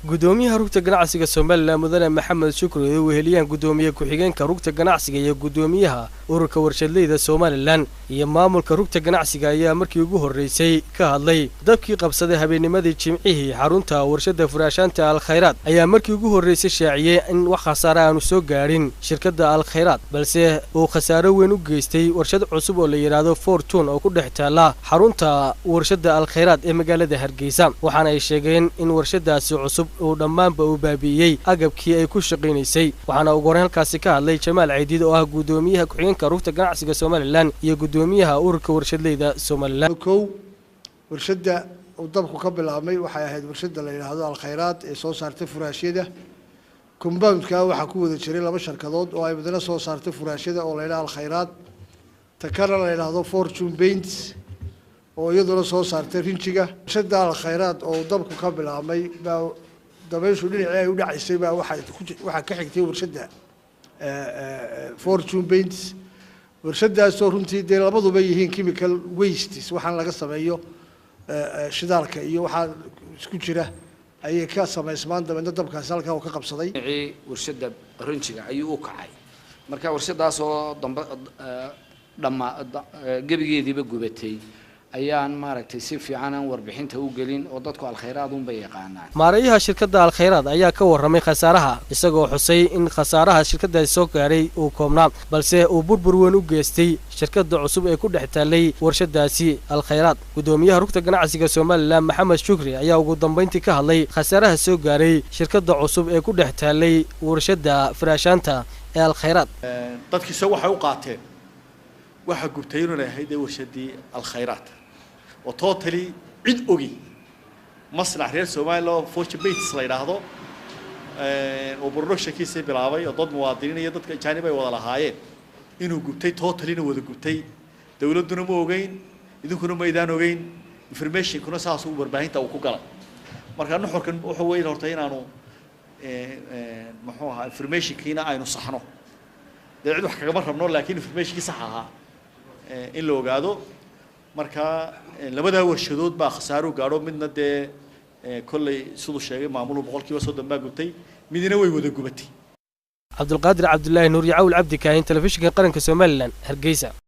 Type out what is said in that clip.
gudoomiyaha rugta ganacsiga Soomaaliland mudane Maxamed Shukri oo weheliyaan gudoomiye ku-xigeenka rugta ganacsiga iyo gudoomiyaha ururka warshadleyda Soomaaliland iyo maamulka rugta ganacsiga ayaa markii ugu horeysay ka hadlay dabkii qabsaday habeennimadii Jimcihii xarunta warshada furaashanta Al Khayraat ayaa markii ugu horeysay shaaciyay in wax khasaare aanu soo gaarin shirkadda Al Khayraat balse uu khasaare weyn u geystay warshad cusub oo la yiraahdo Fortune oo ku dhex taala xarunta warshada Al Khayraat ee magaalada Hargeysa waxaana ay sheegeen in warshadaasi cusub oo dhammaanba uu baabiyay agabkii ay ku shaqeynaysay waxaana ugu horreyn halkaasi ka hadlay Jamaal Ciidid oo ah gudoomiyaha ku-xigeenka rugta ganacsiga Soomaaliland iyo gudoomiyaha ururka warshadleyda Soomaaliland warshada uu dabku ka bilaabmay waxay ahayd warshada la yiraahdo Al Khayraat ee soo saartay furaashada compound-ka waxa ku wada jiray laba shirkadood oo ay badana soo saartay furaashada oo la yiraahdo Al Khayraat takana la yiraahdo Fortune Paints oo iyaduna soo saartay rinjiga warshada Al Khayraat oo dabku ka bilaabmay dabayshu dhinaca ay u dhacaysay baa waxa ka xigtay warshada Fortune Paints warshadaas oo runtii labaduba yihiin chemical wastes waxaan laga sameeyo shidaalka iyo waxa isku jira ayay ka sameysmaan dabada dabkaas halka uu ka qabsaday warshada rinjiga ayuu u kacay marka warshadaas oo dhamma gabigeediiba gubatay ayaan maaragtay si fiican aan warbixinta u gelin oo dadku Al Khayraat u yaqaanaan maareeyaha shirkadda Al Khayraat ayaa ka warramay khasaaraha isagoo xusay in khasaaraha shirkadda soo gaaray uu koobnaa balse uu burbur weyn u geystay shirkadda cusub ee ku dhex taalay warshadaasi Al Khayraat gudoomiyaha rugta ganacsiga Soomaaliland Maxamed Shukri ayaa ugu dambeyntii ka hadlay khasaaraha soo gaaray shirkadda cusub ee ku dhex taalay warshada furaashanta ee Al Khayraat dadkiisa waxay u qaateen waxa gubtay inuu yahay warshadii Al Khayraat وتوتالي عد أوجي مصنع ريال سومالي فورتشون بينتس لا يراهدو وبرنوش كيسي بلعبي وضد مواطنين يضد كجانبي ولا هاين إنه جبتي توتالي إنه وده جبتي دولة دون موجين إذا كانوا ميدان وجين information كنا ساسو بربعين تاو كوكلا مركان نحور كن وحوي نورتين عنو محوها information كينا عينو صحنو ده عدو حكي مرة منور لكن information كي صحها إن لو قادو marka labada warshadood baa khasaaro gaaro midna kulay sidoo sheegay maamulku boqolkiiba 30 baa gubtay midina way wada gubatay Cabdulqaadir Cabdullaahi Nuur Yacawl Cabdi Kaahin telefishinka qaranka Soomaaliland Hargeysa